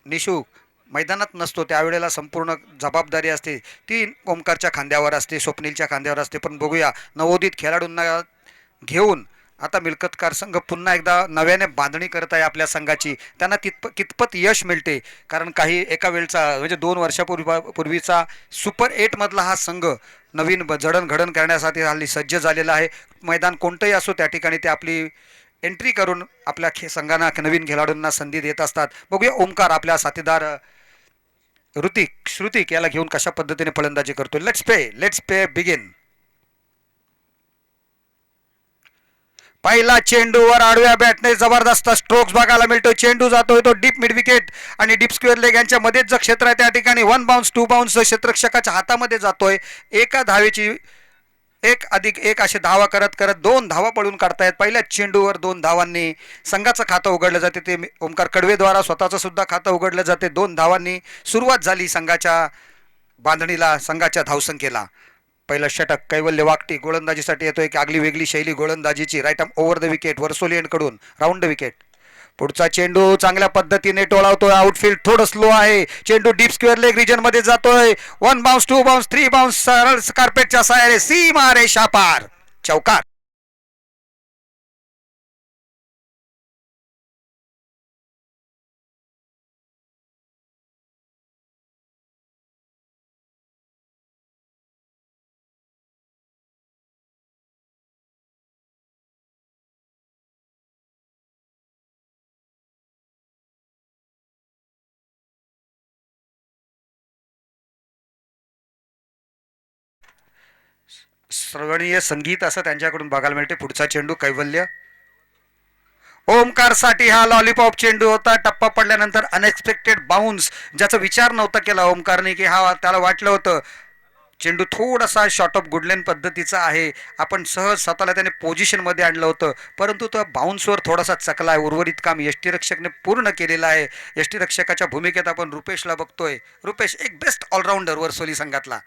निशू मैदानात नसतो त्यावेळेला संपूर्ण जबाबदारी असते ती ओमकारच्या खांद्यावर असते, स्वप्नीलच्या खांद्यावर असते. पण बघूया नवोदित खेळाडूंना घेऊन आता मिल्कतकार संघ पुन्हा एकदा नव्याने बांधणी करत आहे आपल्या संघाची. त्यांना कितपत यश मिळते, कारण काही एका वेळचा म्हणजे 2 वर्षापूर्वीचा सुपर 8 मधला हा संघ नवीन जडणघडण करण्यासाठी हल्ली सज्ज झालेला आहे. मैदान कोणतंही असो त्या ठिकाणी ते आपली एंट्री करून आपल्या संघांना नवीन खेळाडूंना संधी देत असतात. बघूया ओमकार आपल्या साथीदार श्रुतिक याला घेऊन कशा पद्धतीने फलंदाजी करतो. Let's pay begin. पहिला चेंडूवर आडव्या बॅटने जबरदस्त स्ट्रोक्स बघायला मिळतो. चेंडू जातोय तो डीप मिड विकेट आणि डीप स्क्वेअर लेग यांच्या मध्येच जो क्षेत्र आहे त्या ठिकाणी 1 बाउन्स 2 बाउन्स क्षेत्ररक्षकाच्या हातामध्ये जातोय. एका धावेची 1+1 असे धावा करत करत 2 धावा पळून काढतायत. पहिल्याच चेंडूवर 2 धावांनी संघाचं खातं उघडलं जाते. ते ओमकार कडवेद्वारा स्वतःचं सुद्धा खातं उघडलं जाते. 2 धावांनी सुरुवात झाली संघाच्या बांधणीला, संघाच्या धावसंख्येला. पहिलं षटक कैवल्य वाकटी गोलंदाजीसाठी येतो. एक आगली वेगळी शैली गोलंदाजीची. Right arm over the wicket वर्सोलियनकडून राऊंड द विकेट. पुढचा चेंडू चांगल्या पद्धतीने टोळावतोय. आउटफील्ड थोडं स्लो आहे. चेंडू डीप स्क्वेअर लेग रिजन मध्ये जातोय. 1 बाउन्स 2 बाउन्स 3 बाउन्स सरळ कार्पेटच्या सहाय्याने सीमा रेषा पार चौकार. श्रवणीय संगीत असं त्यांच्याकडून बघायला मिळते. पुढचा चेंडू कैवल्य ओमकार साठी हा लॉलीपॉप चेंडू होता. टप्पा पडल्यानंतर अनएक्सपेक्टेड बाउन्स, ज्याचा विचार नव्हता केला ओमकारने की हा त्याला वाटलं होतं चेंडू थोडासा शॉर्ट ऑफ गुडलेन पद्धतीचा आहे, आपण सहज स्वतःला त्याने पोझिशनमध्ये आणलं होतं, परंतु तो बाउन्सवर थोडासा चकला आहे. उर्वरित काम यष्टीरक्षकने पूर्ण केलेलं आहे. यष्टीरक्षकाच्या भूमिकेत आपण रुपेशला बघतोय. रुपेश एक बेस्ट ऑलराऊंडर वर्सोली संघातला.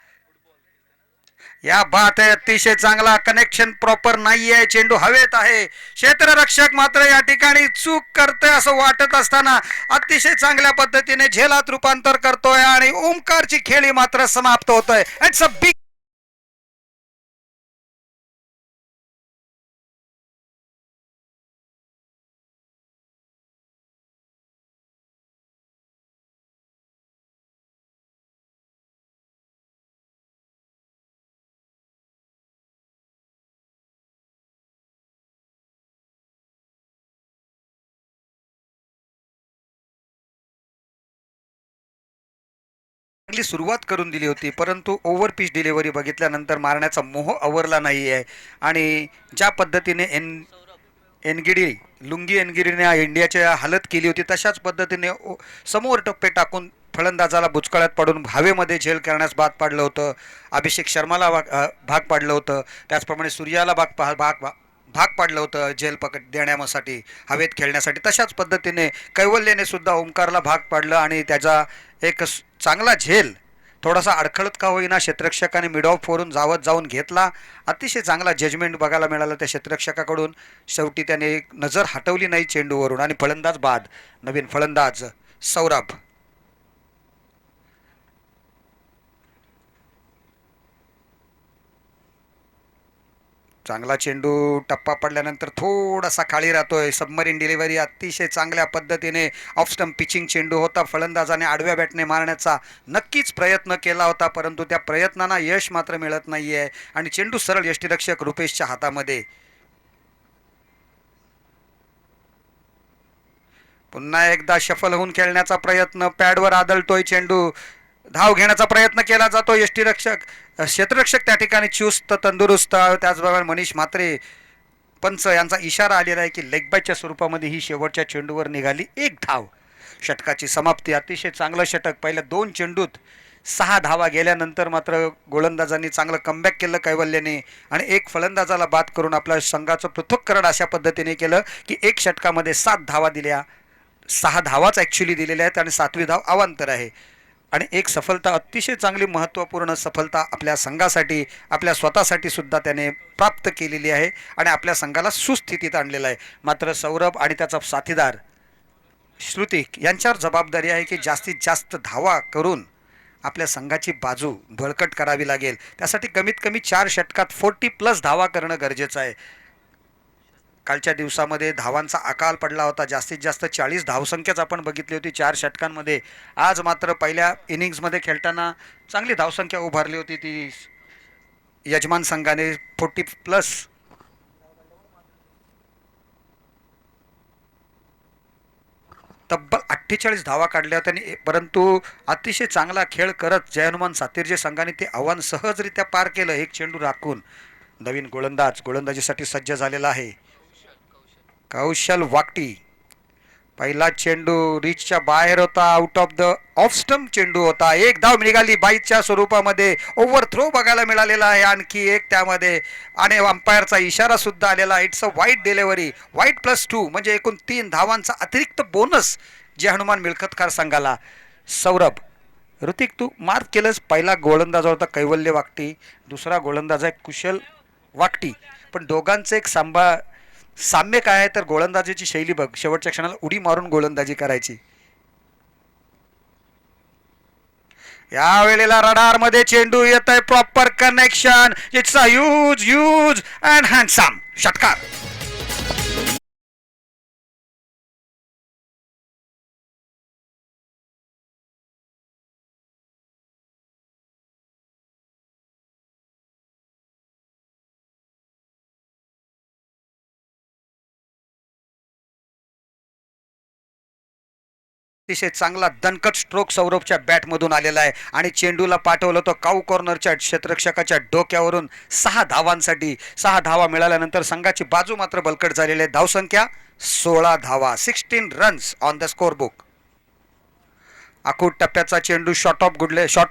या बात आहे, अतिशय चांगला कनेक्शन प्रॉपर नाही आहे. चेंडू हवेत आहे. क्षेत्ररक्षक मात्र या ठिकाणी चूक करतोय असं वाटत असताना अतिशय चांगल्या पद्धतीने झेलात रूपांतर करतोय आणि ओमकारची खेळी मात्र समाप्त होतोय. इट्स अ बिग चांगली सुरुवात करून दिली होती, परंतु ओव्हर पिच डिलिव्हरी बघितल्यानंतर मारण्याचा मोह अवरला नाही आहे. आणि ज्या पद्धतीने एनगिडी लुंगी एनगिरीने इंडियाच्या हालत केली होती तशाच पद्धतीने समोर टप्पे टाकून फलंदाजाला बुचकळ्यात पडून हवेमध्ये झेल करण्यास भाग पाडलं होतं. अभिषेक शर्माला भाग पाडलं होतं. त्याचप्रमाणे सूर्याला भाग पाडलं होतं झेल देण्यासाठी, हवेत खेळण्यासाठी. तशाच पद्धतीने कैवल्यने सुद्धा ओमकारला भाग पाडलं आणि त्याचा एक चांगला झेल थोडासा अडखळत का होईना क्षेत्ररक्षकाने मिड ऑफ वरून जाऊन घेतला. अतिशय चांगला जजमेंट बघायला मिळाला त्या क्षेत्ररक्षकाकडून. शेवटी त्याने एक नजर हटवली नाही चेंडूवरून आणि फलंदाज बाद. नवीन फलंदाज सौरभ. चांगला चेंडू टप्पा पडल्यानंतर थोडासा खाली राहतोय. सबमरीन डिलिव्हरी अतिशय चांगल्या पद्धतीने ऑफ स्टंप पिचिंग चेंडू होता. फलंदाजाने आडव्या बॅटने मारण्याचा नक्कीच प्रयत्न केला होता, परंतु त्या प्रयत्नांना यश मात्र मिळत नाहीये आणि चेंडू सरळ यष्टीरक्षक रुपेशच्या हातामध्ये. पुन्हा एकदा शफल होऊन खेळण्याचा प्रयत्न, पॅडवर आदळतोय चेंडू. धाव घेण्याचा प्रयत्न केला जातो. यष्टीरक्षक क्षेत्ररक्षक त्या ठिकाणी चुस्त तंदुरुस्त. त्याचबरोबर मनीष म्हात्रे पंच यांचा इशारा आलेला आहे की लेग बायच्या स्वरूपामध्ये ही शेवटच्या चेंडूवर निघाली 1 धाव. षटकाची समाप्ती. अतिशय चांगलं षटक. पहिल्या 2 चेंडूत 6 धावा गेल्यानंतर मात्र गोलंदाजांनी चांगलं कमबॅक केलं कैवल्याने आणि एक फलंदाजाला बाद करून आपल्या संघाचं पृथक्करण अशा पद्धतीने केलं की 1 षटकामध्ये 7 धावा दिल्या. 6 धावाच ॲक्च्युली दिलेल्या आहेत आणि 7वी धाव अवांतर आहे. आणि एक सफलता, अतिशय चांगली महत्त्वपूर्ण सफलता आपल्या संघासाठी, आपल्या स्वतःसाठी सुद्धा त्याने प्राप्त केलेली आहे आणि आपल्या संघाला सुस्थितीत आणलेलं आहे. मात्र सौरभ आणि त्याचा साथीदार श्रुतिक यांच्यावर जबाबदारी आहे की जास्तीत जास्त धावा करून आपल्या संघाची बाजू बळकट करावी लागेल. त्यासाठी कमीत कमी 4 षटकात 40+ धावा करणं गरजेचं आहे. कालच्या दिवसामध्ये धावांचा अकाल पडला होता. जास्तीत जास्त 40 धावसंख्याच आपण बघितली होती 4 षटकांमध्ये. आज मात्र पहिल्या इनिंग्समध्ये खेळताना चांगली धावसंख्या उभारली होती ती यजमान संघाने 40+. तब्बल 48 धावा काढल्या होत्या. परंतु अतिशय चांगला खेळ करत जय हनुमान सातिर्जे संघाने ते आव्हान सहजरित्या पार केलं. एक चेंडू राखून नवीन गोलंदाजीसाठी सज्ज झालेला आहे कौशल वाकटी. पहिला चेंडू रिचच्या बाहेर होता. Out of the off stump चेंडू होता. एक धाव निघाली बाईच्या स्वरूपामध्ये. ओव्हर थ्रो बघायला मिळालेला आहे आणखी एक त्यामध्ये आणि अंपायरचा इशारा सुद्धा आलेला. इट्स अ वाईट डिलेव्हरी. वाईट +2 म्हणजे एकूण 3 धावांचा अतिरिक्त बोनस जे हनुमान मिळकतकार संघाला. सौरभ ऋतिक तू मार्क केलंस. पहिला गोलंदाज होता कैवल्य वाकटी. दुसरा गोलंदाज आहे कुशल वाकटी. पण दोघांचं एक साम्य काय आहे तर गोलंदाजीची शैली बघ. शेवटच्या क्षणाला उडी मारून गोलंदाजी करायची. यावेळेला रडार मध्ये चेंडू येत आहे. Proper connection. It's a huge and handsome षटकार. अतिशय चांगला दणकट स्ट्रोक सौरभच्या बॅटमधून आलेला आहे आणि चेंडूला पाठवलं तो काऊ कॉर्नरच्या क्षेत्ररक्षकाच्या डोक्यावरून 6 धावांसाठी. 6 धावा मिळाल्यानंतर संघाची बाजू मात्र बलकट झालेली आहे. धावसंख्या 16 धावा. 16 runs on the score book. आखूड टप्प्याचा चेंडू शॉर्ट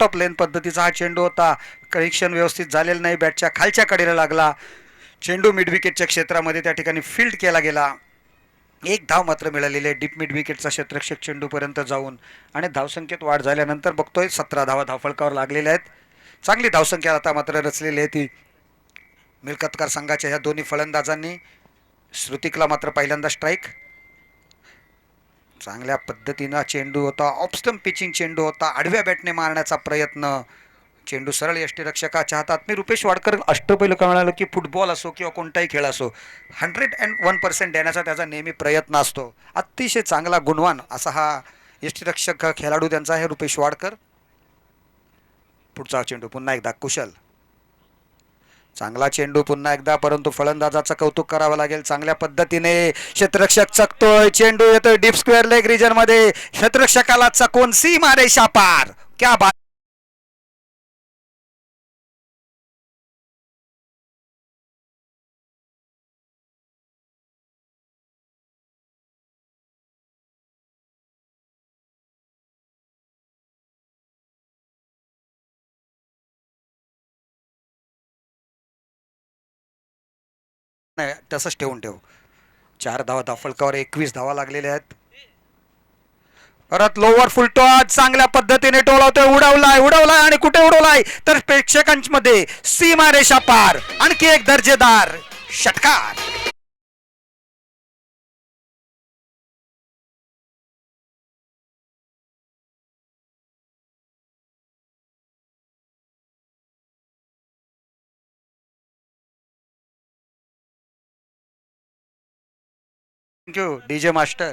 ऑफ लेन पद्धतीचा हा चेंडू होता. कनेक्शन व्यवस्थित झालेलं नाही. बॅटच्या खालच्या कडेला लागला. चेंडू मिड विकेटच्या क्षेत्रामध्ये त्या ठिकाणी फील्ड केला गेला. एक धाव मात्र मिळालेली आहे डीप मिड विकेटचा क्षेत्ररक्षक चेंडूपर्यंत जाऊन आणि धावसंख्येत वाढ झाल्यानंतर बघतोय 17 धावा धावफलकावर लागलेल्या आहेत. चांगली धावसंख्या आता मात्र रचलेली आहे ती मिळकतकार संघाच्या ह्या दोन्ही फलंदाजांनी. श्रुतिकला मात्र पहिल्यांदा स्ट्राईक. चांगल्या पद्धतीनं चेंडू होता. ऑफ स्टंप पिचिंग चेंडू होता. आडव्या बॅटने मारण्याचा प्रयत्न. चेंडू सरळ यष्टीरक्षकाच्या हातात. मी रुपेश वाडकर अष्टपैलू म्हणालो की फुटबॉल असो किंवा कोणताही खेळ असो 101% देण्याचा त्याचा नेहमी प्रयत्न असतो. अतिशय चांगला गुणवान असा हा यष्टीरक्षक खेळाडू त्यांचा आहे रुपेश वाडकर. पुढचा चेंडू पुन्हा एकदा कुशल. चांगला चेंडू पुन्हा एकदा परंतु फलंदाजाचं कौतुक करावं लागेल. चांगल्या पद्धतीने क्षेत्ररक्षक चकतोय. चेंडू येतोय डीप स्क्वेअर लेग रिजन मध्ये. क्षेत्ररक्षकाला चकवून सीमा रेषा पार. क्या बात. नाही तसंच ठेवून ठेव. 4 धावा धावफलकावर 21 धावा लागलेल्या आहेत. परत लोवर फुलटॉस चांगल्या पद्धतीने टोळवतोय. उडवलाय आणि कुठे उडवलाय तर प्रेक्षकांमध्ये सीमा रेषा पार. आणखी एक दर्जेदार षटकार. Thank you DJ master.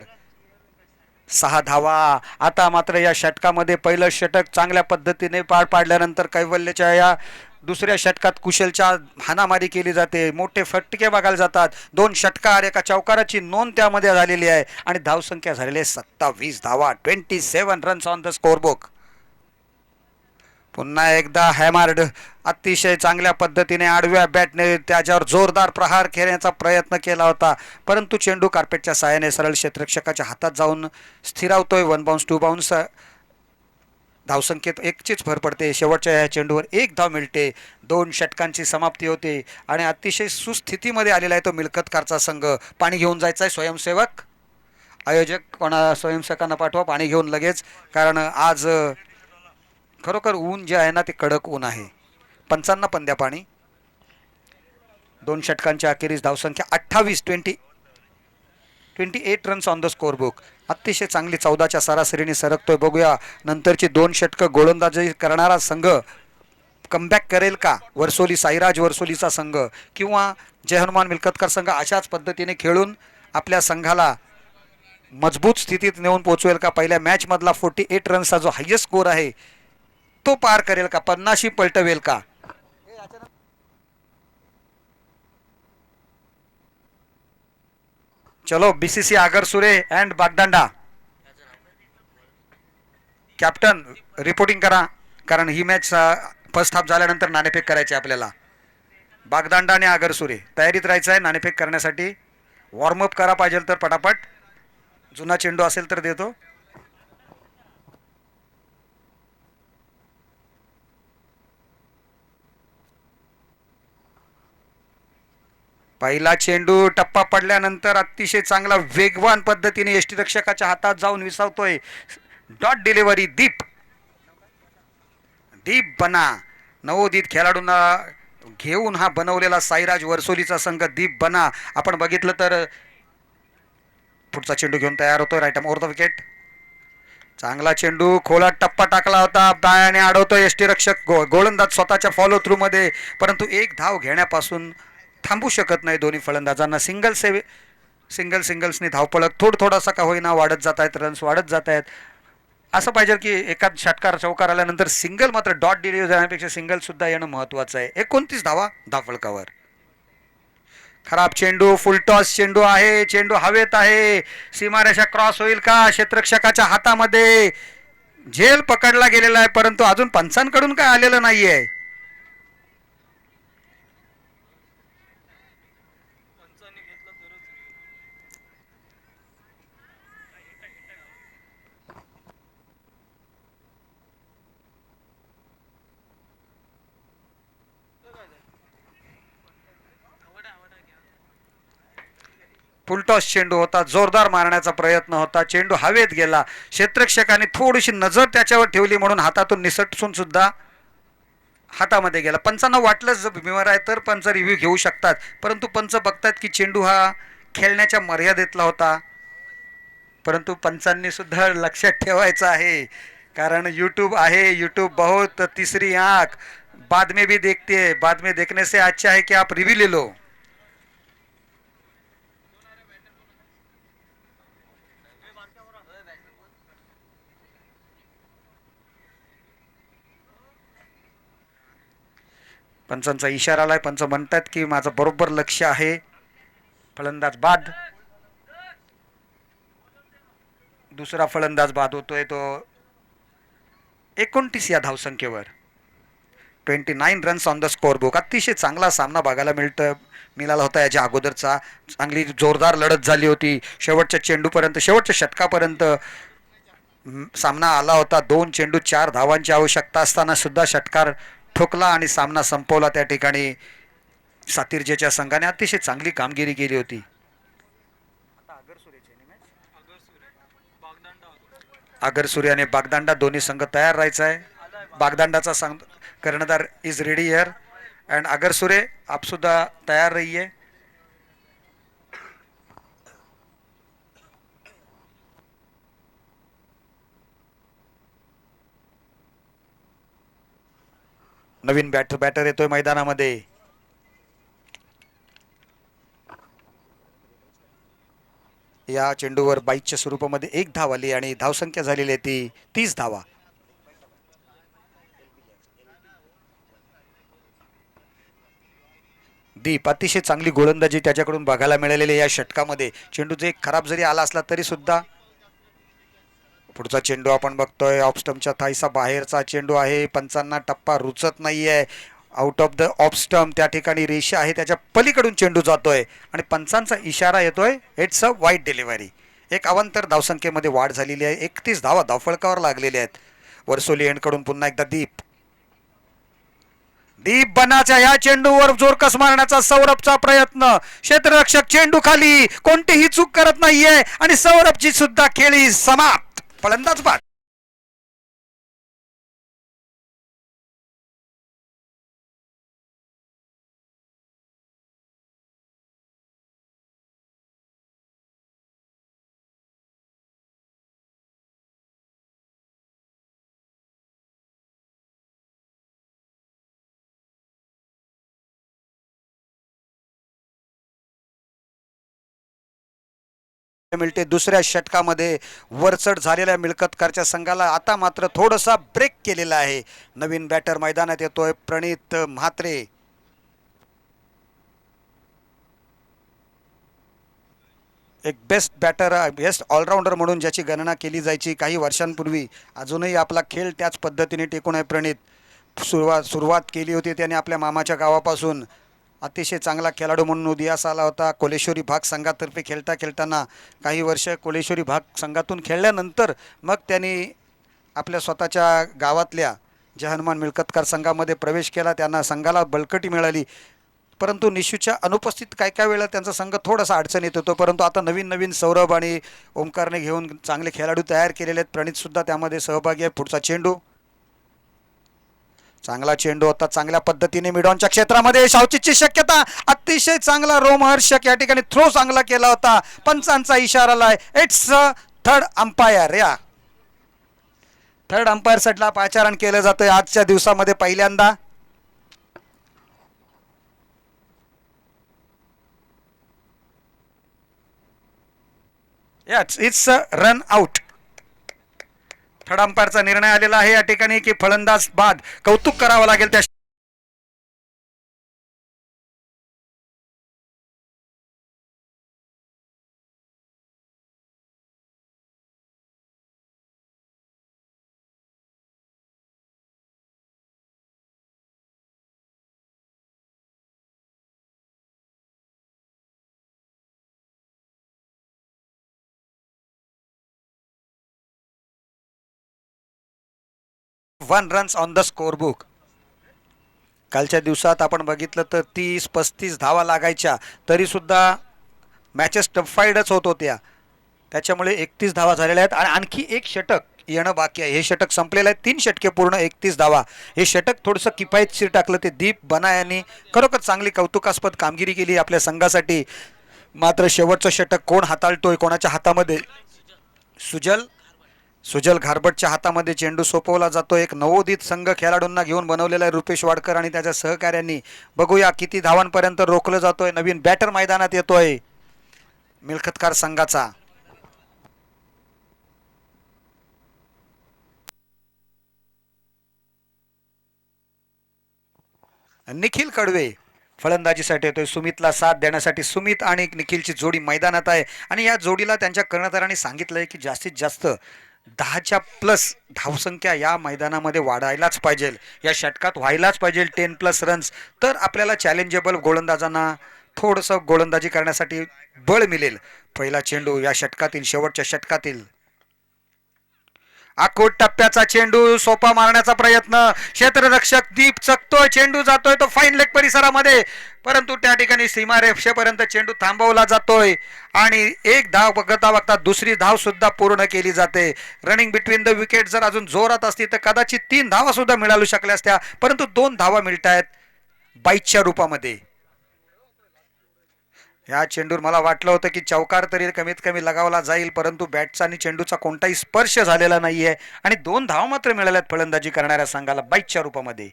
6 धावा. आता मात्र या षटकामध्ये पहिलं षटक चांगल्या पद्धतीने पार पाडल्यानंतर कैवल्यच्या या दुसऱ्या षटकात कुशलच्या हाणामारी केली जाते. मोठे फटके बघायला जातात. 2 षटकार एका चौकाराची नोंद त्यामध्ये झालेली आहे आणि धावसंख्या झालेली आहे 27 धावा. 27 runs on the score book. पुन्हा एकदा हॅमार्ड अतिशय चांगल्या पद्धतीने आडव्या बॅटने त्याच्यावर जोरदार प्रहार खेळण्याचा प्रयत्न केला होता परंतु चेंडू कार्पेटच्या साहाय्याने सरळ क्षेत्ररक्षकाच्या हातात जाऊन स्थिरावतोय. 1 बाउन्स 2 बाउन्स. धावसंख्येत 1चीच भर पडते. शेवटच्या या चेंडूवर 1 धाव मिळते. 2 षटकांची समाप्ती होते आणि अतिशय सुस्थितीमध्ये आलेला आहे तो मिळकतकारचा संघ. पाणी घेऊन जायचा आहे स्वयंसेवक. आयोजक कोणा स्वयंसेवकांना पाठवा पाणी घेऊन लगेच. कारण आज खरोखर ऊन जे आहे ना ते कडक ऊन आहे. पंचांना पण द्या पाणी. 2 षटकांच्या अखेरीस धावसंख्या 28. 28 runs on the score book. अतिशय चांगली 14च्या सरासरीने सरकतोय. बघूया नंतरची 2 षटकं गोलंदाजी करणारा संघ कमबॅक करेल का. वर्सोली साईराज वर्सोलीचा संघ किंवा जय हनुमान मिल्कतकर संघ अशाच पद्धतीने खेळून आपल्या संघाला मजबूत स्थितीत नेऊन पोहोचवेल का. पहिल्या मॅच मधला 48 रन्सचा जो हायेस्ट स्कोर आहे तो पार करेल का, 50 पलटवेल का. चलो बीसीसी आगरसुरे अँड बागदांडा कॅप्टन रिपोर्टिंग करा, कारण ही मॅच फर्स्ट हाफ झाल्यानंतर नाणेफेक करायची आपल्याला. बागदांडा आणि आगरसुरे तयारीत राहायचं आहे नाणेफेक करण्यासाठी. वॉर्मअप करा पाहिजे तर पटापट. जुना चेंडू असेल तर देतो. पहिला चेंडू टप्पा पडल्यानंतर अतिशय चांगला वेगवान पद्धतीने यष्टीरक्षकाच्या हातात जाऊन विसावतोय. डॉट डिलिव्हरी दीप दीप बना. नवोदित खेळाडूंना घेऊन हा बनवलेला साईराज वर्सोलीचा संघ दीप बना. आपण बघितलं तर पुढचा चेंडू घेऊन तयार होतोय. Right over the wicket. चांगला चेंडू खोलात टप्पा टाकला होता. पायाने अडवतोय यष्टीरक्षक गोलंदाज स्वतःच्या फॉलो थ्रू मध्ये, परंतु एक धाव घेण्यापासून थांबू शकत नाही दोन्ही फलंदाजांना. सिंगल्सनी धावपळक थोडासा का होईना वाढत जात आहेत. रन्स वाढत जात आहेत. असं पाहिजे की एकाच षटकार चौकार आल्यानंतर सिंगल, मात्र डॉट डिलिव्हरी जाण्यापेक्षा सिंगल सुद्धा येणं महत्वाचं आहे. 29 धावा धावफलकावर. खराब चेंडू, फुलटॉस चेंडू आहे. चेंडू हवेत आहे. सीमारेषा क्रॉस होईल का. क्षेत्ररक्षकाच्या हातामध्ये झेल पकडला गेलेला आहे, परंतु अजून पंचांकडून काय आलेलं नाहीये. फुलटॉस चेंडू होता. जोरदार मारण्याचा प्रयत्न होता. चेंडू हवेत गेला. क्षेत्ररक्षकाने थोडीशी नजर त्याच्यावर ठेवली म्हणून हातातून निसटून सुद्धा हातामध्ये गेला. पंचांना वाटलं जर बिमार आहे तर पंच रिव्ह्यू घेऊ शकतात, परंतु पंच बघतात की चेंडू हा खेळण्याच्या मर्यादेतला होता. परंतु पंचांनी सुद्धा लक्षात ठेवायचं आहे, कारण यूट्यूब आहे. यूट्यूब बहुत तीसरी आंख, बाद में भी देखते है. बाद में देखने से अच्छा है कि आप रिव्यू ले लो. पंचांचा इशारा आलाय. पंच म्हणतात की माझं बरोबर लक्ष आहे. फलंदाज बाद. दुसरा फलंदाज बाद होतोय तो 29 या धावसंख्येवर. 29 runs on the score book. अतिशय चांगला सामना बघायला मिळाला होता. याच्या अगोदरचा चांगली जोरदार लढत झाली होती. शेवटच्या चेंडूपर्यंत, शेवटच्या षटकापर्यंत सामना आला होता. 2 चेंडू 4 धावांची आवश्यकता असताना सुद्धा षटकार ठोकला आणि सामना संपवला. त्या ठिकाणी सातिर्जेच्या संघाने अतिशय चांगली कामगिरी केली होती. आगरसुरे आणि बागदांडा दोन्ही संघ तयार राहायचा आहे. बागदांडाचा संघ कर्णधार इज रेडी हियर अँड आगरसुरे आप सुद्धा तयार रहिए. नवीन बॅटर येतोय मैदानामध्ये. या चेंडूवर बाईकच्या स्वरूपामध्ये 1 धाव आली आणि धावसंख्या झालेली आहे ती 30 धावा. दीप अतिशय चांगली गोलंदाजी त्याच्याकडून बघायला मिळालेली या षटकामध्ये. चेंडू जे खराब जरी आला असला तरी सुद्धा. पुढचा चेंडू आपण बघतोय ऑफ स्टंपच्या थाईसा बाहेरचा चेंडू आहे. पंचांना टप्पा रुचत नाहीये. Out of the off stump त्या ठिकाणी रेषा आहे, त्याच्या पलीकडून चेंडू जातोय आणि पंचांचा इशारा येतोय इट्स अ वाईट डिलिव्हरी. एक अवांतर धावसंख्येमध्ये वाढ झालेली आहे. 31 धावा धावफलकावर लागलेल्या आहेत. वर्सोली एंडकडून पुन्हा एकदा दीप बनाच्या या चेंडूवर जोरकस मारण्याचा सौरभचा प्रयत्न. क्षेत्ररक्षक चेंडू खाली, कोणतीही चूक करत नाहीये आणि सौरभची सुद्धा खेळी समाप्त. फलंदाज बाद. मिळते दुसऱ्या षटकामध्ये वरचढ झालेल्या मिळकतकरच्या संघाला आता मात्र थोडासा ब्रेक केलेला आहे. नवीन बॅटर मैदानात येतोय प्रणित म्हात्रे. एक बेस्ट बॅटर बेस्ट ऑलराऊंडर म्हणून ज्याची गणना केली जायची काही वर्षांपूर्वी, अजूनही आपला खेळ त्याच पद्धतीने टिकून आहे. प्रणित सुरुवात केली होती त्याने आपल्या मामाच्या गावापासून. अतिशय चांगला खेळाडू म्हणून उदयास आला होता. कोलेश्वरी भाग संघातर्फे खेळताना काही वर्ष कोलेश्वरी भाग संघातून खेळल्यानंतर मग त्यांनी आपल्या स्वतःच्या गावातल्या जे हनुमान मिळकतकार संघामध्ये प्रवेश केला. त्यांना संघाला बळकटी मिळाली, परंतु निशूच्या अनुपस्थित काय वेळा त्यांचा संघ थोडासा अडचणीत होतो. परंतु आता नवीन नवीन सौरभ आणि ओमकारने घेऊन चांगले खेळाडू तयार केलेले आहेत. प्रणितसुद्धा त्यामध्ये सहभागी आहे. पुढचा चेंडू, चांगला चेंडू होता. चांगल्या पद्धतीने मिडॉनच्या क्षेत्रामध्ये शावचितची शक्यता. अतिशय चांगला रोमहर्षक या ठिकाणी थ्रो चांगला केला होता. पंचांचा इशारा आलाय. It's third umpire. या थर्ड अंपायर साठी पाचारण केलं जातंय आजच्या दिवसामध्ये पहिल्यांदा. It's run out. थर्ड अंपायरचा निर्णय आलेला आहे या ठिकाणी की फलंदाज बाद. कौतुक करावं लागेल त्या one runs on the score book. कालच्या दिवसात आपण बघितलं तर 30-35 धावा लागायच्या, तरी सुद्धा मॅचेस टफाईडच होत होत्या. त्याच्यामुळे 31 धावा झालेल्या आहेत आणि आणखी एक षटक येणं बाकी आहे. हे षटक संपलेलं आहे. 3 षटके पूर्ण 31 धावा. हे षटक थोडंसं किफायतशीर टाकलं. ते दीप बना यांनी खरोखर चांगली कौतुकास्पद कामगिरी केली आपल्या संघासाठी. मात्र शेवटचं षटक कोण हाताळतोय, कोणाच्या हातामध्ये? सुजल घारबटच्या हातामध्ये चेंडू सोपवला जातो. एक नवोदित संघ खेळाडूंना घेऊन बनवलेला आहे रुपेश वाडकर आणि त्याच्या सहकाऱ्यांनी. बघूया किती धावांपर्यंत रोखलं जातोय. नवीन बॅटर मैदानात येतोय मिळकतकार संघाचा. निखिल कडवे फलंदाजीसाठी येतोय. सुमितला साथ देण्यासाठी सुमित आणि निखिलची जोडी मैदानात आहे आणि या जोडीला त्यांच्या कर्णधारांनी सांगितलंय की जास्तीत जास्त 10च्या प्लस धावसंख्या या मैदानामध्ये वाढायलाच पाहिजे. या षटकात व्हायलाच पाहिजे 10+ रन्स. तर आपल्याला चॅलेंजेबल गोलंदाजांना थोडंसं गोलंदाजी करण्यासाठी बळ मिळेल. पहिला चेंडू या षटकातील, शेवटच्या षटकातील. आखूट टप्प्याचा चेंडू, सोपा मारण्याचा प्रयत्न. क्षेत्ररक्षक दीप चकतोय. चेंडू जातोय तो फाईन लेग परिसरामध्ये, परंतु त्या ठिकाणी सीमारेषेपर्यंत चेंडू थांबवला जातोय आणि एक धाव बघता दुसरी धाव सुद्धा पूर्ण केली जाते. रनिंग बिटवीन द विकेट जर अजून जोरात असती तर कदाचित 3 धावा सुद्धा मिळालू शकल्या असत्या, परंतु 2 धावा मिळत आहेत बाईटच्या रूपामध्ये. या चेंडूवर मला वाटलं होतं की चौकार तरी कमीत कमी लगावला जाईल, परंतु बॅटचा आणि चेंडूचा कोणताही स्पर्श झालेला नाहीये आणि 2 धावा मात्र मिळाल्यात फलंदाजी करणाऱ्या संघाला बाईटच्या रूपामध्ये.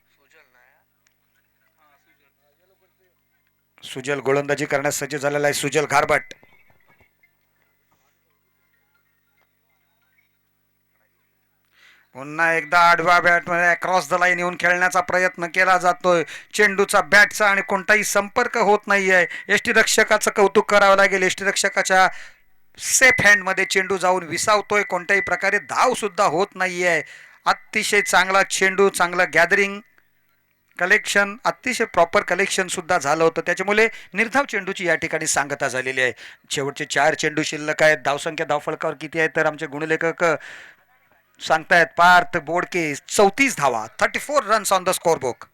सुजल गोलंदाजी करण्यास सज्ज झालेला आहे. सुजल घारबट. पुन्हा एकदा आडवा बॅटमध्ये क्रॉस द लाईन येऊन खेळण्याचा प्रयत्न केला जातोय. चेंडूचा बॅटचा आणि कोणताही संपर्क होत नाहीये. यष्टीरक्षकाचं कौतुक करावं लागेल. यष्टीरक्षकाच्या सेफ हँडमध्ये चेंडू जाऊन विसावतोय. कोणत्याही प्रकारे धाव सुद्धा होत नाहीये. अतिशय चांगला चेंडू, चांगलं गॅदरिंग, कलेक्शन, अतिशय प्रॉपर कलेक्शन सुद्धा झालं होतं. त्याच्यामुळे निर्धाव चेंडूची या ठिकाणी सांगता झालेली आहे. शेवटचे 4 चेंडू शिल्लक आहेत. धावसंख्या धावफलकावर किती आहे तर आमचे गुणलेखक सांगतायत पार्थ बोडके 34 धावा, 34 runs on the score book.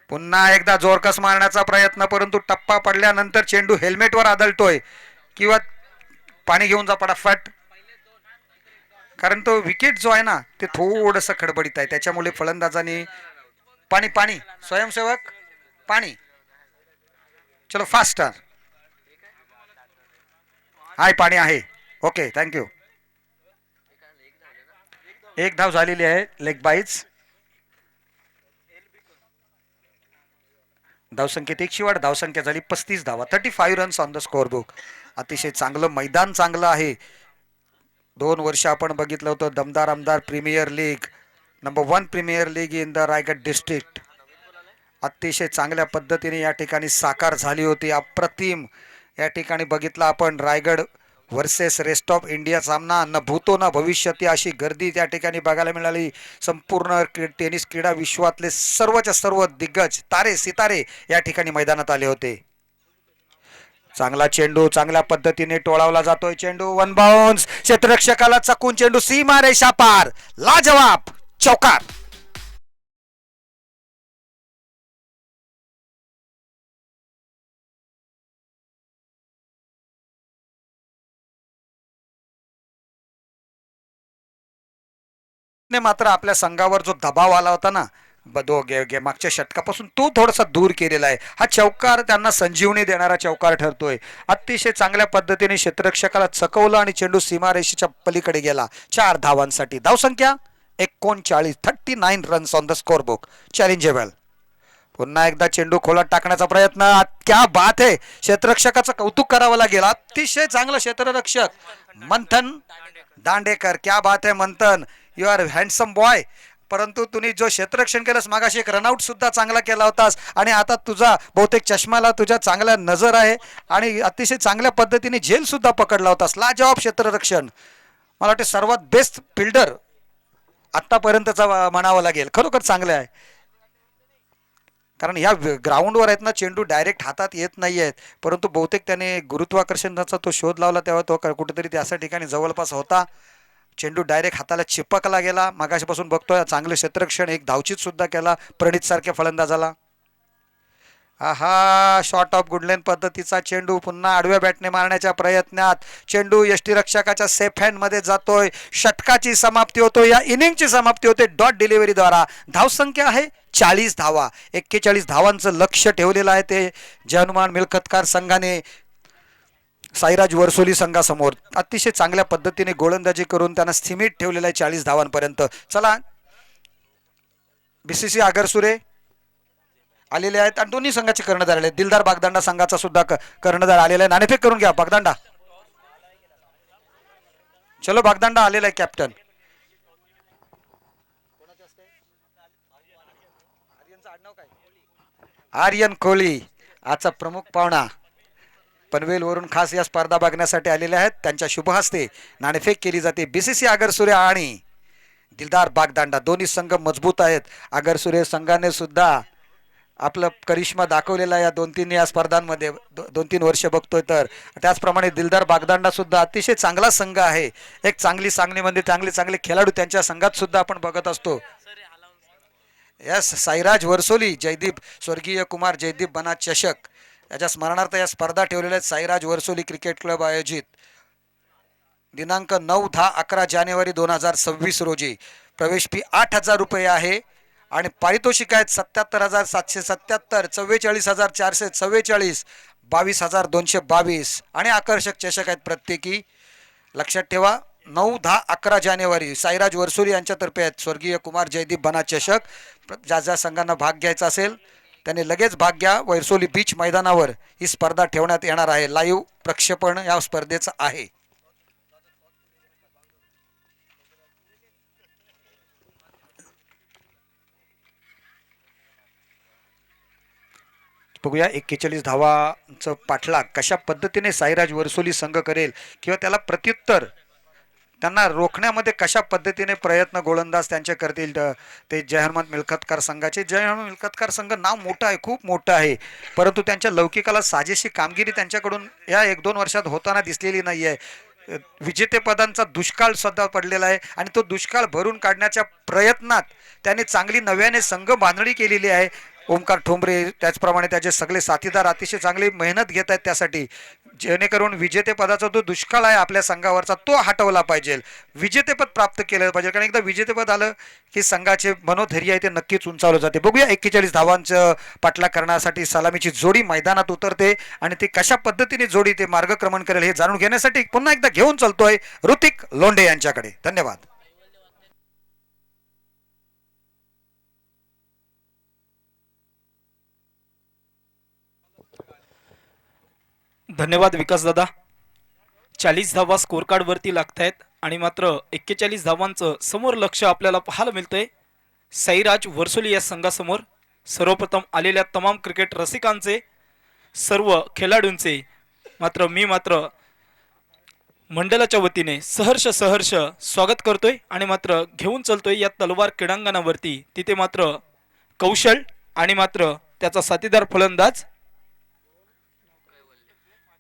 पुन्हा एकदा जोरकस मारण्याचा प्रयत्न, परंतु टप्पा पडल्यानंतर चेंडू हेल्मेटवर आदळतोय किंवा पाणी घेऊन जा फटाफट, कारण तो विकेट जो आहे ना ते थोडंसं खडबडीत आहे. त्याच्यामुळे फलंदाजांनी पाणी पाणी स्वयंसेवक पाणी, चलो फास्टर. हाय पाणी आहे. Okay thank you. एक धाव झालेली आहे. लेग बाईज. धावसंख्येत एक शिवाड, धावसंख्या झाली 35 धावा, 35 runs on the score book. अतिशय चांगलं मैदान चांगलं आहे. 2 वर्ष आपण बघितलं होतं दमदार आमदार premier league, number 1 premier league in the Raigad district. अतिशय चांगल्या पद्धतीने या ठिकाणी साकार झाली होती. अप्रतिम या ठिकाणी बघितलं आपण Raigad versus rest of India सामना. न भूतो न भविष्यती अशी गर्दी त्या ठिकाणी बघायला मिळाली. संपूर्ण टेनिस क्रीडा विश्वातले सर्वच्या सर्व दिग्गज तारे सितारे या ठिकाणी मैदानात आले होते. चांगला चेंडू चांगल्या पद्धतीने टोळावला जातोय. चेंडू वन बाउन्स, क्षेत्ररक्षकाला चकून चेंडू सीमा रेषा पार, लाजवाब चौकार. मात्र आपल्या संघावर जो दबाव आला होता ना मागच्या षटकापासून तो थोडासा दूर केलेला आहे. हा चौकार त्यांना संजीवनी देणारा चौकार ठरतोय. अतिशय चांगल्या पद्धतीने क्षेत्ररक्षकाला चकवलं आणि चेंडू सीमारेषेच्या पलीकडे गेला. 4 धावांसाठी. धावसंख्या 39, 39 runs on the score book. Challengeable. पुन्हा एकदा चेंडू खोलात टाकण्याचा प्रयत्न. क्या बात आहे. क्षेत्ररक्षकाचं कौतुक करावं लागेल. अतिशय चांगलं क्षेत्ररक्षक मंथन दांडेकर. क्या बात आहे मंथन, यू आर हँडसम बॉय. परंतु तुम्ही जो क्षेत्ररक्षण केलंस मागाशी एक रनआउट सुद्धा चांगला केला होतास आणि आता तुझा बहुतेक चष्माला तुझ्या चांगल्या नजर आहे आणि अतिशय चांगल्या पद्धतीने झेल सुद्धा पकडला होतास. लाजवाब क्षेत्ररक्षण. मला वाटते सर्वात बेस्ट फिल्डर आतापर्यंतचा म्हणावं लागेल. खरोखर चांगलं आहे. कारण ह्या ग्राउंडवर आहेत ना चेंडू डायरेक्ट हातात येत नाही आहेत, परंतु बहुतेक त्याने गुरुत्वाकर्षणाचा तो शोध लावला तेव्हा तो कुठेतरी त्या ठिकाणी जवळपास होता. चेंडू डायरेक्ट हाताला चिपकला गेला. मागाशीपासून बघतोय चांगले क्षेत्ररक्षण. एक धावचीत सुद्धा केला प्रणित सारख्या फलंदाजाला. आहा, शॉट ऑफ गुडलेन पद्धतीचा चेंडू. पुन्हा आडव्या बॅटने मारण्याच्या प्रयत्नात चेंडू यष्टीरक्षकाच्या सेफ हँड मध्ये जातोय. षटकाची समाप्ती होतो. या इनिंगची समाप्ती होते डॉट डिलिव्हरीद्वारा. धावसंख्या आहे 40 धावा. 41 धावांचं लक्ष ठेवलेलं आहे ते जय हनुमान मिळकतकार संघाने साईराज वर्सोली संघासमोर. अतिशय चांगल्या पद्धतीने गोलंदाजी करून त्यांना स्थिमित ठेवलेलं आहे 40 धावांपर्यंत. चला, बीसीसी आगरसुरे आलेले आहेत आणि दोन्ही संघाचे कर्णधार आले. दिलदार बागदांडा संघाचा सुद्धा कर्णधार आलेला आहे. नाणेफेक करून घ्या बागदांडा. चलो बागदांडा आलेला आहे कॅप्टन. आर्यन कोहली आजचा प्रमुख पाहुणा पनवेलवरून खास या स्पर्धा बघण्यासाठी आलेले आहेत. त्यांच्या शुभ हस्ते नाणेफेक केली जाते. बीसीसी आगरसुरे आणि दिलदार बागदांडा दोन्ही संघ मजबूत आहेत. आगरसुरे संघाने सुद्धा आपलं करिश्मा दाखवलेला या 2-3 या स्पर्धांमध्ये 2-3 वर्ष बघतोय. तर त्याचप्रमाणे दिलदार बागदांडा सुद्धा अतिशय चांगला संघ आहे. एक चांगली सांगलीमध्ये चांगले खेळाडू त्यांच्या संघात सुद्धा आपण बघत असतो. यस, साईराज वर्सोली जयदीप स्वर्गीय कुमार जयदीप बना चषक याच्या स्मरणार्थ या स्पर्धा ठेवलेल्या आहेत. साईराज वर्सोली क्रिकेट क्लब आयोजित दिनांक 9-10-11 जानेवारी 2026 रोजी. प्रवेश फी 8,000 रुपये आहे आणि पारितोषिक आहेत 77,777, 44,444, 22,222 आणि आकर्षक चषक आहेत प्रत्येकी. लक्षात ठेवा 9-10-11 जानेवारी साईराज वर्सोली यांच्यातर्फे आहेत स्वर्गीय कुमार जयदीप बना चषक. ज्या संघांना भाग घ्यायचा असेल त्याने लगेच भाग घ्या. वर्सोली बीच मैदानावर ही स्पर्धा ठेवण्यात येणार आहे. लाईव्ह प्रक्षेपण या स्पर्धेचं आहे. बघूया 41 धावांचं पाठलाग कशा पद्धतीने साईराज वर्सोली संघ करेल किंवा त्याला प्रत्युत्तर त्यांना रोखण्यामध्ये कशा पद्धतीने प्रयत्न गोलंदाज त्यांचे करतील. ते जय हनुमान मिळकतकार संघाचे. जय हनुमान मिळकतकार संघ नाव मोठं आहे, खूप मोठं आहे, परंतु त्यांच्या लौकिकाला साजेशी कामगिरी त्यांच्याकडून या 1-2 वर्षात होताना दिसलेली नाही आहे. विजेतेपदांचा दुष्काळ सुद्धा पडलेला आहे आणि तो दुष्काळ भरून काढण्याच्या प्रयत्नात त्याने चांगली नव्याने संघ बांधणी केलेली आहे. ओमकार ठोंबरे त्याचप्रमाणे त्याचे सगळे साथीदार अतिशय चांगली मेहनत घेत आहेत त्यासाठी, जेणेकरून विजेतेपदाचा जो दुष्काळ आहे आपल्या संघावरचा तो हटवला पाहिजे. विजेतेपद प्राप्त केलं पाहिजे, कारण एकदा विजेतेपद आलं की संघाचे मनोधैर्य आहे ते नक्कीच उंचावलं जाते. बघूया 41 धावांचं पाठलाग करण्यासाठी सलामीची जोडी मैदानात उतरते आणि ती कशा पद्धतीने जोडी ते मार्गक्रमण करेल हे जाणून घेण्यासाठी पुन्हा एकदा घेऊन चलतोय ऋतिक लोंढे यांच्याकडे. धन्यवाद. धन्यवाद विकास दादा. 40 धावा स्कोर कार्ड वरती लागतायत आणि मात्र 41 धावांचं समोर लक्ष आपल्याला पाहायला मिळतंय साईराज वर्सोली या संघासमोर. सर्वप्रथम आलेल्या तमाम क्रिकेट रसिकांचे, सर्व खेळाडूंचे मात्र मंडळाच्या वतीने सहर्ष स्वागत करतोय आणि मात्र घेऊन चलतोय या तलवार क्रीडांगणावरती. तिथे मात्र कौशल आणि मात्र त्याचा साथीदार फलंदाज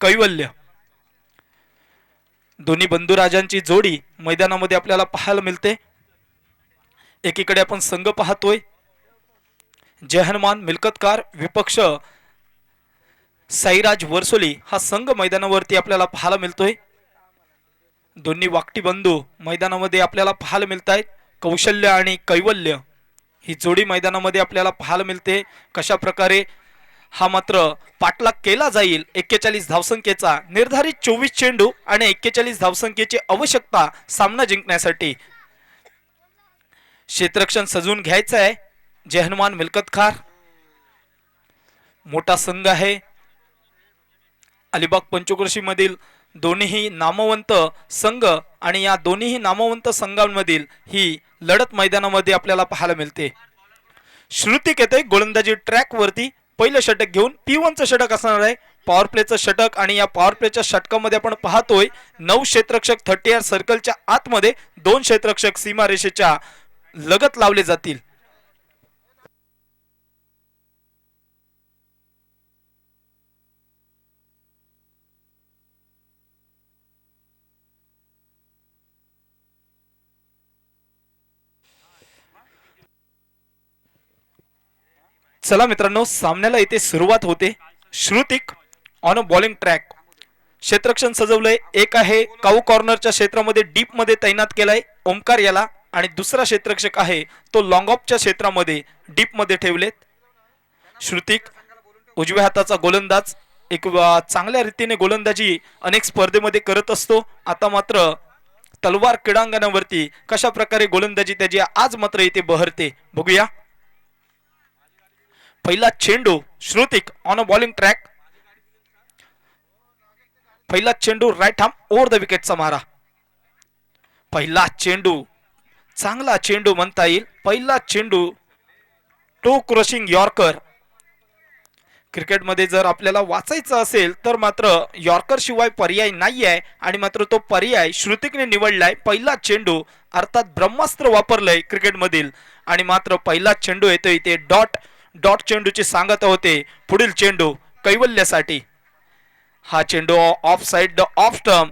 कैवल्य, दोन्ही बंधुराजांची जोडी मैदानामध्ये आपल्याला पाहायला मिळते. एकीकडे आपण संघ पाहतोय जय हनुमान मिल्कतकार, विपक्ष साईराज वर्सोली हा संघ मैदानावरती आपल्याला पाहायला मिळतोय. दोन्ही वाकटी बंधू मैदानामध्ये आपल्याला पाहायला मिळत आहेत. कौशल्य आणि कैवल्य ही जोडी मैदानामध्ये आपल्याला पाहायला मिळते. कशा प्रकारे हा मात्र पाठलाग केला जाईल 41 धावसंख्येचा. निर्धारित 24 चेंडू आणि 41 धावसंख्येची आवश्यकता सामना जिंकण्यासाठी. क्षेत्ररक्षण सजवून घ्यायचं आहे जय हनुमान मिल्कतकार. मोठा संघ आहे. अलिबाग पंचक्रोशी मधील दोन्हीही नामवंत संघ आणि या दोन्हीही नामवंत संघांमधील ही लढत मैदानामध्ये आपल्याला पाहायला मिळते. श्रुतिक येते गोलंदाजी ट्रॅक वरती. पहिलं षटक घेऊन P1चं षटक असणार आहे. पॉवर प्लेचं षटक आणि या पॉवर प्लेच्या षटकामध्ये आपण पाहतोय 9 क्षेत्ररक्षक 30 सर्कलच्या आतमध्ये, 2 क्षेत्ररक्षक सीमारेषेच्या लगत लावले जातील. चला मित्रांनो, सामन्याला इथे सुरुवात होते. श्रुतिक ऑन अ बॉलिंग ट्रॅक. क्षेत्ररक्षण सजवलंय. एक आहे काऊ कॉर्नरच्या क्षेत्रामध्ये डीप मध्ये तैनात केलाय ओमकार याला, आणि दुसरा क्षेत्ररक्षक आहे तो लॉंग ऑफच्या क्षेत्रामध्ये डीप मध्ये ठेवलेत. श्रुतिक उजव्या हाताचा गोलंदाज, एक चांगल्या रीतीने गोलंदाजी अनेक स्पर्धेमध्ये करत असतो. आता मात्र तलवार क्रीडांगणावरती कशा प्रकारे गोलंदाजी त्याची आज मात्र इथे बहरते बघूया. पहिला चेंडू श्रुतिक ऑन अ बॉलिंग ट्रॅक. पहिला चेंडू राईट आर्म ओव्हर द विकेटचा मारा. पहिला चेंडू चांगला चेंडू म्हणता येईल. पहिला चेंडू टो क्रशिंग यॉर्कर. क्रिकेटमध्ये जर आपल्याला वाचायचं असेल तर मात्र यॉर्कर शिवाय पर्याय नाही आहे आणि मात्र तो पर्याय श्रुतिकने निवडलाय. पहिला चेंडू अर्थात ब्रह्मास्त्र वापरलंय क्रिकेटमधील आणि मात्र पहिला चेंडू येतो इथे डॉट चेंडूची सांगत होते. पुढील चेंडू कैवल्यासाठी. हा चेंडू ऑफ साइड ऑफ स्टंप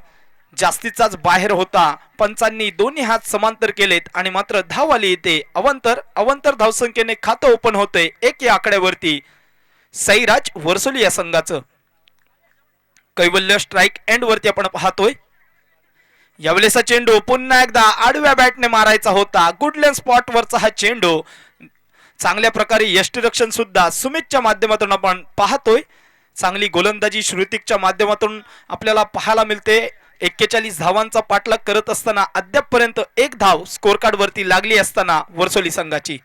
जास्तीचाच बाहेर होता. पंचांनी दोन्ही हात समांतर केलेत आणि मात्र धाव आली येते. अवंतर धावसंख्येने खातं ओपन होते 1 या आकड्यावरती साईराज वर्सोली या संघाचं. कैवल्य स्ट्राइक एंड वरती आपण पाहतोय. यावेळेचा चेंडू पुन्हा एकदा आडव्या बॅटने मारायचा होता. गुडलँड स्पॉट वरचा हा चेंडू. चांगल्या प्रकारे यष्टिरक्षण सुद्धा सुमितच्या माध्यमातून आपण पाहतोय. चांगली गोलंदाजी श्रुतिकच्या माध्यमातून आपल्याला पाहायला मिळते. 41 धावांचा पाठलाग करत असताना अद्यापपर्यंत 1 धाव स्कोर कार्ड वरती लागली असताना वर्सोली संघाची.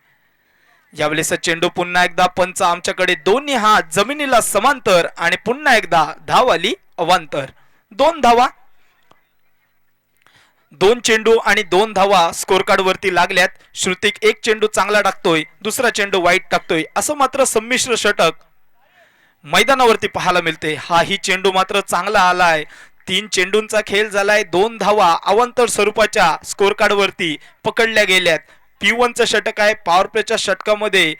यावेळेचा चेंडू पुन्हा एकदा पंच आमच्याकडे दोन्ही हात जमिनीला समांतर आणि पुन्हा एकदा धाव आली अवांतर. 2 धावा, 2 चेंडू आणि 2 धावा स्कोर कार्ड वरती लागल्यात. श्रुतिक एक चेंडू चांगला टाकतोय, दुसरा चेंडू वाईट टाकतोय. असं मात्र संमिश्र षटक मैदानावरती पाहायला मिळते. हाही चेंडू मात्र चांगला आलाय. 3 चेंडूंचा खेळ झालाय. 2 धावा अवांतर स्वरूपाच्या स्कोर कार्ड वरती पकडल्या गेल्यात. P1चं षटक आहे. पॉवर प्लेच्या षटकामध्ये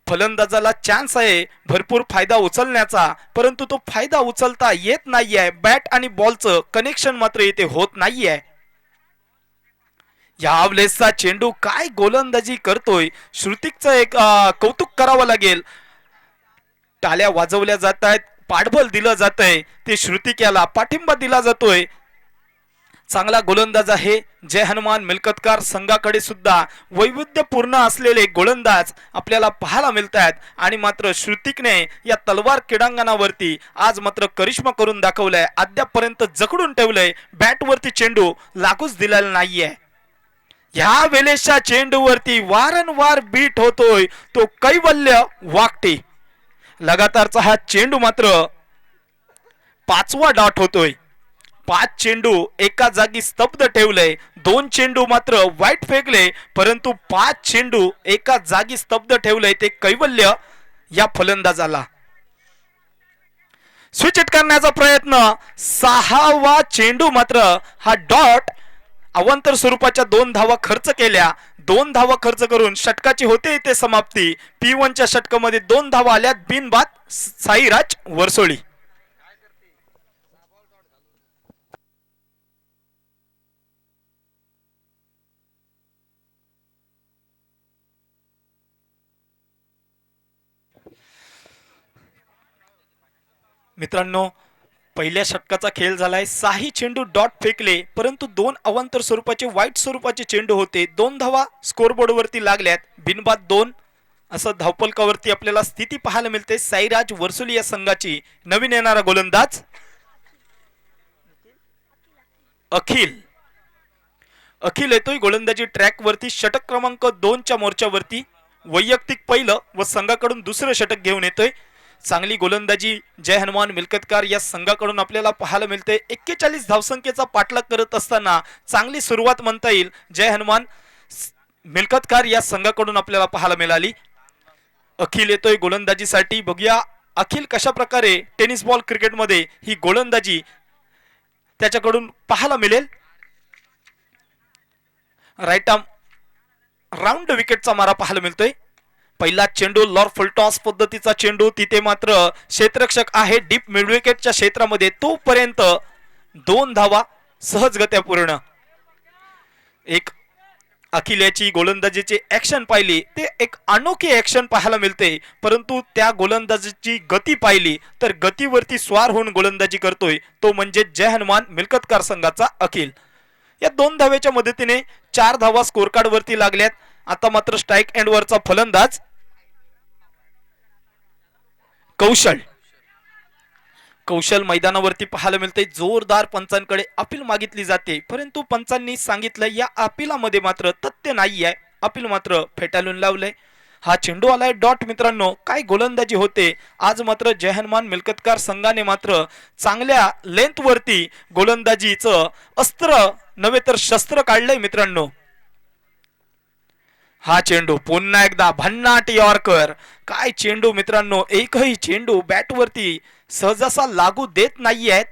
फलंदाजाला चान्स आहे भरपूर फायदा उचलण्याचा, परंतु तो फायदा उचलता येत नाहीये. बॅट आणि बॉलचं कनेक्शन मात्र इथे होत नाहीये. यावेळेसचा चेंडू काय गोलंदाजी करतोय श्रुतिकचं एक कौतुक करावं लागेल. टाळ्या वाजवल्या जात आहेत, पाठबळ दिलं जातंय, ते श्रुतिक याला पाठिंबा दिला जातोय. चांगला गोलंदाज आहे जय हनुमान मिल्कतकार संघाकडे सुद्धा वैविध्यपूर्ण असलेले गोलंदाज आपल्याला पाहायला मिळत आहेत आणि मात्र श्रुतिकने या तलवार क्रीडांगणावरती आज मात्र करिश्मा करून दाखवलाय. अद्यापपर्यंत जखडून ठेवलंय. बॅटवरती चेंडू लागूच दिलेला नाहीये. ह्या वेळेच्या चेंडूवरती वारंवार बीट होतोय तो कैवल्य वाकटे. लगातारचा हा चेंडू मात्र पाचवा डॉट होतोय. 5 चेंडू एका जागी स्तब्ध ठेवले, 2 चेंडू मात्र वाईट फेकले, परंतु 5 चेंडू एका जागी स्तब्ध ठेवले ते कैवल्य या फलंदाजाला. स्विच हिट करण्याचा प्रयत्न, 6वा चेंडू मात्र हा डॉट. अवांतर स्वरूपाच्या 2 धावा खर्च केल्या, 2 धावा खर्च करून षटकाची होते इथे समाप्ती. P1च्या षटकामध्ये 2 धावा आल्या बिनबाद साईराज वरसोळी. मित्रांनो, पहिल्या षटकाचा खेळ झालाय. 6ही चेंडू डॉट फेकले, परंतु 2 अवांतर स्वरूपाचे वाईट स्वरूपाचे चेंडू होते. 2 धावा स्कोरबोर्डवरती लागल्यात, बिनबाद 2 असं धावपलकावरती आपल्याला स्थिती पाहायला मिळते. साईराज वरसोली या संघाची. नवीन येणारा गोलंदाज अखिल. अखिल येतोय गोलंदाजी ट्रॅक वरती. षटक क्रमांक 2च्या मोर्चावरती वैयक्तिक पहिलं व संघाकडून दुसरं षटक घेऊन येतोय. चांगली गोलंदाजी जय हनुमान मिल्कतकार या संघाकडून आपल्याला पाहायला मिळते. 41 धावसंख्येचा पाठलाग करत असताना चांगली सुरुवात म्हणता येईल जय हनुमान मिल्कतकार या संघाकडून आपल्याला पाहायला मिळाली. अखिल येतोय गोलंदाजीसाठी. बघूया अखिल कशा प्रकारे टेनिस बॉल क्रिकेटमध्ये ही गोलंदाजी त्याच्याकडून पाहायला मिळेल. राईट आर्म राऊंड विकेटचा मारा पाहायला मिळतोय. पहिला चेंडू लॉर फुलटॉस पद्धतीचा चेंडू. तिथे मात्र क्षेत्ररक्षक आहे डीप मिड विकेटच्या क्षेत्रामध्ये. तोपर्यंत 2 धावा सहजगत्या पूर्ण. एक अखिल्याची गोलंदाजीची ऍक्शन पाहिली ते एक अनोखी ऍक्शन पाहायला मिळते, परंतु त्या गोलंदाजीची गती पाहिली तर गतीवरती स्वार होऊन गोलंदाजी करतोय तो म्हणजे जय हनुमान मिल्कतकार संघाचा अखिल. या 2 धावेच्या मदतीने 4 धावा स्कोर कार्ड वरती लागल्यात. आता मात्र स्ट्राईक एंड वरचा फलंदाज कौशल. कौशल मैदानावरती पाहायला मिळते. जोरदार पंचांकडे अपील मागितली जाते, परंतु पंचांनी सांगितलं या अपिलामध्ये मात्र तथ्य नाही आहे. अपील मात्र फेटाळून लावलंय. हा चेंडू आलाय डॉट. मित्रांनो, काय गोलंदाजी होते आज. मात्र जय हनुमान मिल्कतकार संघाने मात्र चांगल्या लेंथ वरती गोलंदाजीचं अस्त्र नव्हे तर शस्त्र काढलंय मित्रांनो. हा चेंडू पुन्हा एकदा भन्नाट यॉर्कर. काय चेंडू मित्रांनो, एकही चेंडू बॅट वरती सहजासा लागू देत नाहीयेत.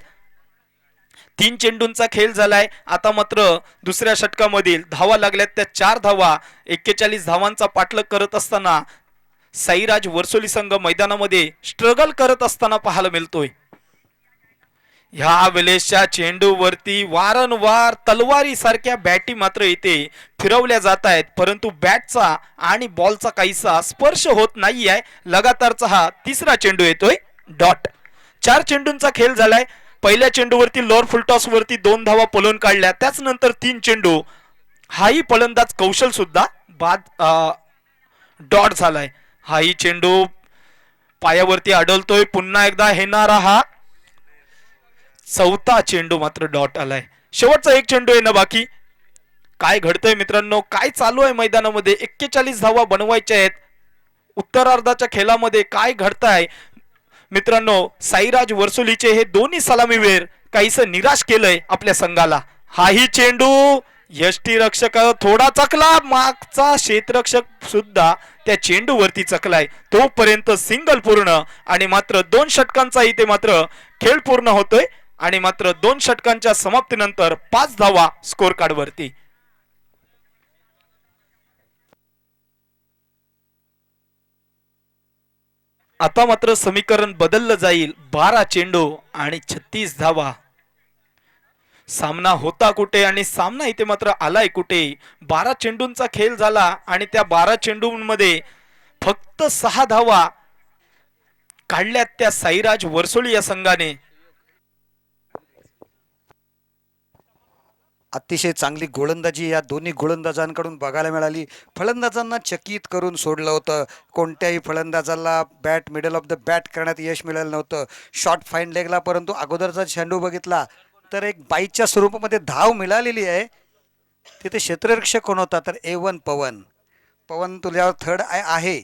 3 चेंडूंचा खेळ झालाय. आता मात्र दुसऱ्या षटकामधील धावा लागल्यात त्या 4 धावा. 41 धावांचा पाठलाग करत असताना साईराज वरसोली संघ मैदानामध्ये स्ट्रगल करत असताना पाहायला मिळतोय. ह्या वेळेसच्या चेंडूवरती वारंवार तलवारी सारख्या बॅटी मात्र इथे फिरवल्या जात आहेत, परंतु बॅटचा आणि बॉलचा काहीसा स्पर्श होत नाहीये. लगातारचा हा 3रा चेंडू येतोय डॉट. 4 चेंडूंचा खेळ झालाय. पहिल्या चेंडूवरती लोअर फुलटॉस वरती 2 धावा पळून काढल्या, त्याच नंतर 3 चेंडू. हाही फलंदाज कौशल सुद्धा बाद डॉट झालाय. हाही चेंडू पायावरती अडलतोय. पुन्हा एकदा येणारा हा 4था चेंडू मात्र डॉट आलाय. शेवटचा 1 चेंडू येणं बाकी. काय घडतंय मित्रांनो, काय चालू आहे मैदानामध्ये. 41 धावा बनवायच्या आहेत. उत्तरार्धाच्या खेळामध्ये काय घडतंय मित्रांनो, साईराज वरसोलीचे हे दोन्ही सलामीवीर काहीसं निराश केलंय आपल्या संघाला. हाही चेंडू यष्टीरक्षक थोडा चकला, मागचा क्षेत्ररक्षक सुद्धा त्या चेंडूवरती चकलाय. तोपर्यंत सिंगल पूर्ण आणि मात्र 2 षटकांचा इथे मात्र खेळ पूर्ण होतोय आणि मात्र 2 षटकांच्या समाप्तीनंतर 5 धावा स्कोर कार्ड वरती. आता मात्र समीकरण बदललं जाईल. 12 चेंडू आणि 36 धावा. सामना होता कुठे आणि सामना इथे मात्र आलाय कुठे. 12 चेंडूंचा खेळ झाला आणि त्या 12 चेंडूंमध्ये फक्त 6 धावा काढल्यात त्या साईराज वरसोली या संघाने. अतिशय चांगली गोलंदाजी या दोन्ही गोलंदाजांकडून बघायला मिळाली. फलंदाजांना चकित करून सोडलं होतं. कोणत्याही फलंदाजाला bat middle of the bat करण्यात यश मिळालं नव्हतं. शॉर्ट फाईन लेगला, परंतु अगोदरचा चेंडू बघितला तर एक बाईच्या स्वरूपामध्ये धाव मिळालेली आहे. तिथे क्षेत्ररक्षक कोण होता तर A1 पवन. पवन तुझ्यावर थर्ड आहे.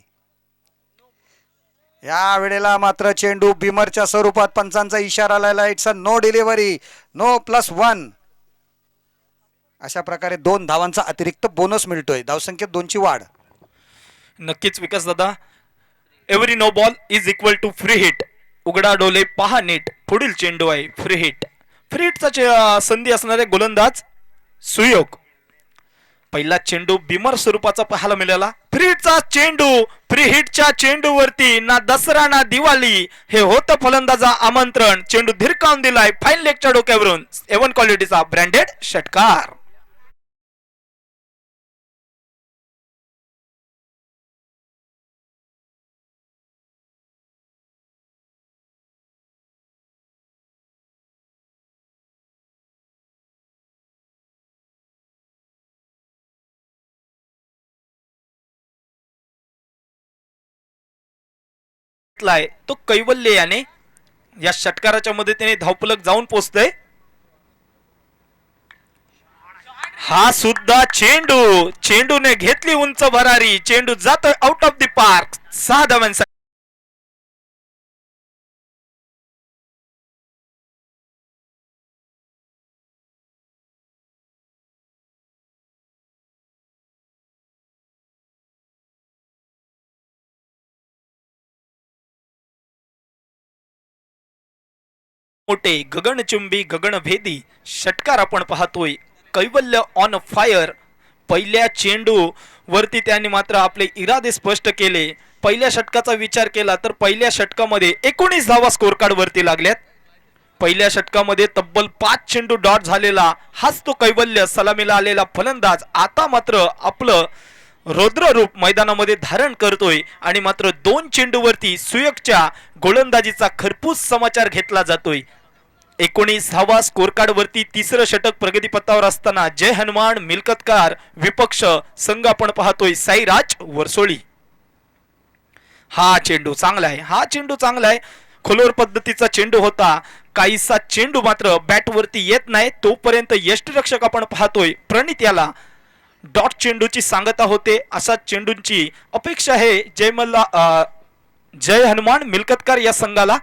या वेळेला मात्र चेंडू बिमरच्या स्वरूपात पंचांचा इशारा आलेला. It's a no delivery, no +1. अशा प्रकारे 2 धावांचा अतिरिक्त बोनस मिळतोय. धावसंख्येत 2ची वाढ. नक्कीच विकास दादा. Every no ball is equal to free hit. उघडा डोले पहा नीट. पुढील चेंडू आहे फ्री हिट. फ्री हिटचा संधी असणारे गोलंदाज सुयोग. पहिला चेंडू बिमर स्वरूपाचा पाहायला मिळाला. फ्री हिटचा चेंडू. फ्री हिटच्या चेंडूवरती ना दसरा ना दिवाळी हे होतं फलंदाजा आमंत्रण. चेंडू धिरकावून दिलाय फाईन लेगच्या डोक्यावरून. एवन क्वालिटीचा ब्रँडेड षटकार. तो कैवल्य याने या षटकाराच्या मदतीने धावफलक जाऊन पोहोचतोय. हा सुद्धा चेंडू. चेंडूने घेतली उंच भरारी. चेंडू जातोय आउट ऑफ द पार्क. 6 धावांसाठी. मोठे गगनचुंबी गगनभेदी षटकार आपण पाहतोय. कैवल्य ऑन फायर. पहिल्या चेंडू वरती त्यांनी मात्र आपले इरादे स्पष्ट केले. पहिल्या षटकाचा विचार केला तर पहिल्या षटकामध्ये 19 धावा स्कोर कार्ड वरती लागल्यात. पहिल्या षटकामध्ये तब्बल 5 चेंडू डॉट झालेला हाच तो कैवल्य सलामीला आलेला फलंदाज आता मात्र आपलं रौद्र रूप मैदानामध्ये धारण करतोय आणि मात्र 2 चेंडूवरती सुयोगच्या गोलंदाजीचा खरपूस समाचार घेतला जातोय. 19 धावा स्कोर कार्ड वरती तिसरं षटक प्रगतीपथावर असताना जय हनुमान मिल्कतकार विपक्ष संघ आपण पाहतोय साईराज वरसोळी. हा चेंडू चांगला आहे. हा चेंडू चांगला आहे. खोलवर पद्धतीचा चेंडू होता. काहीसा चेंडू मात्र बॅट वरती येत नाही तोपर्यंत यष्टीरक्षक आपण पाहतोय प्रणित याला डॉट चेंडूची सांगता होते. असा चेंडूंची अपेक्षा आहे जय हनुमान मिल्कतकार या संघाला.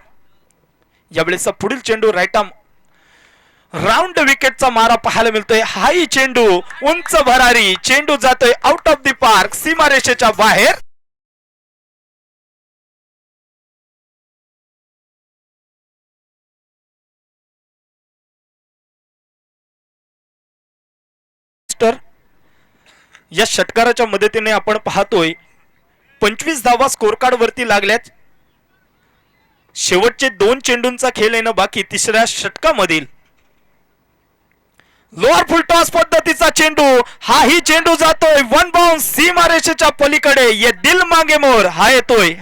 यावेळेचा पुढील चेंडू राईट आर्म राऊंड विकेटचा मारा पाहायला मिळतोय. हाही चेंडू उंच भरारी. चेंडू जातोय आउट ऑफ द पार्क सीमारेषेच्या बाहेर. या षटकाराच्या मदतीने आपण पाहतोय 25 धावा स्कोर कार्ड वरती लागल्यात. शेवटचे 2 चेंडूंचा खेळ येणं बाकी तिसऱ्या षटकामधील. लोअर फुल टॉस पद्धतीचा चेंडू. हाही चेंडू जातोय वन बाउन्स सीमारेषेच्या पलीकडे. ये दिल मागे मोर हा येतोय.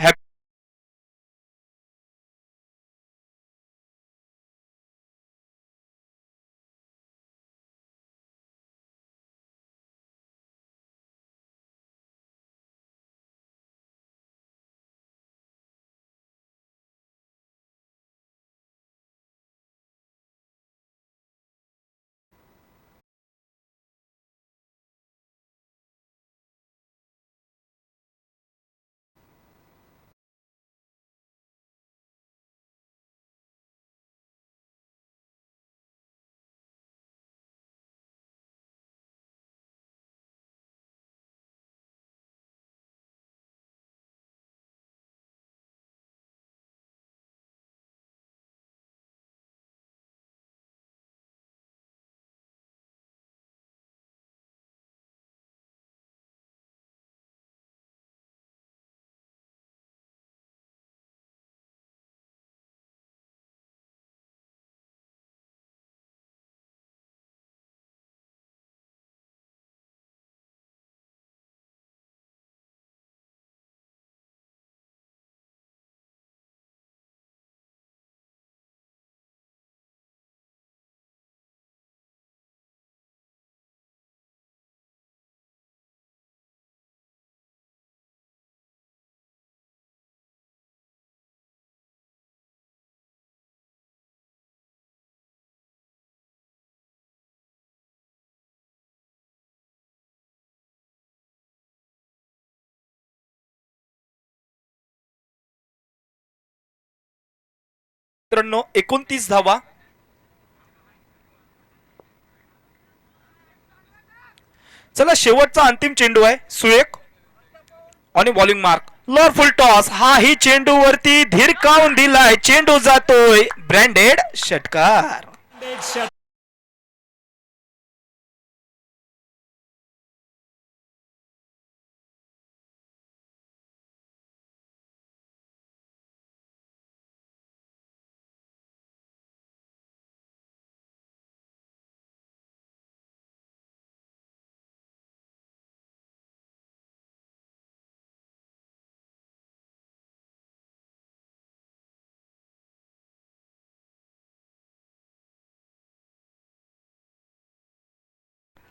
मित्रांनो 29 धावा. चला शेवटचा अंतिम चेंडू आहे. सुएक आणि बॉलिंग मार्क लोअर फुल टॉस. हा ही चेंडू वरती धिरकावून दिलाय. चेंडू जातोय ब्रँडेड षटकार.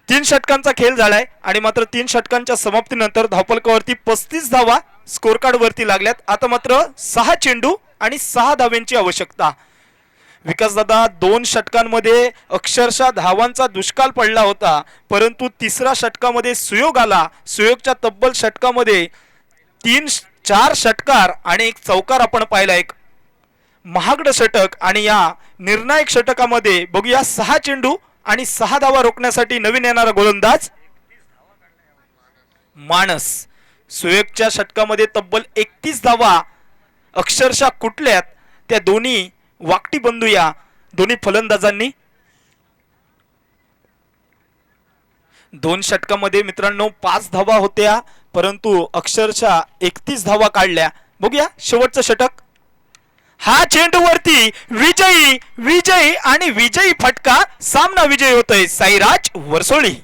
तीन षटकांचा खेळ झालाय आणि मात्र 3 षटकांच्या समाप्तीनंतर धावफलकावरती 35 धावा स्कोर कार्ड वरती लागल्यात. आता मात्र 6 चेंडू आणि 6 धाव्यांची आवश्यकता. विकास दादा 2 षटकांमध्ये अक्षरशः धावांचा दुष्काळ पडला होता, परंतु तिसऱ्या षटकामध्ये सुयोग आला. सुयोगच्या तब्बल षटकामध्ये 3-4 षटकार आणि एक चौकार आपण पाहिला. एक महागड षटक. आणि या निर्णायक षटकामध्ये बघूया 6 चेंडू आणि 6 धावा रोखण्यासाठी नवीन येणारा गोलंदाज मानस. सुयोगच्या षटकामध्ये तब्बल 31 धावा अक्षरशः कुठल्यात त्या दोन्ही वाकटी बंधू या दोन्ही फलंदाजांनी. 2 षटकामध्ये मित्रांनो 5 धावा होत्या, परंतु अक्षरशः 31 धावा काढल्या. बघूया शेवटचं षटक. हा चेंडू वरती विजयी विजयी आणि विजयी फटका. सामना विजयी होतोय साईराज वरसोळी.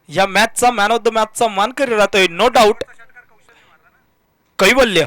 या मॅचचा मॅन ऑफ द मॅचचा मानकरी राहतोय नो डाऊट कैवल्य.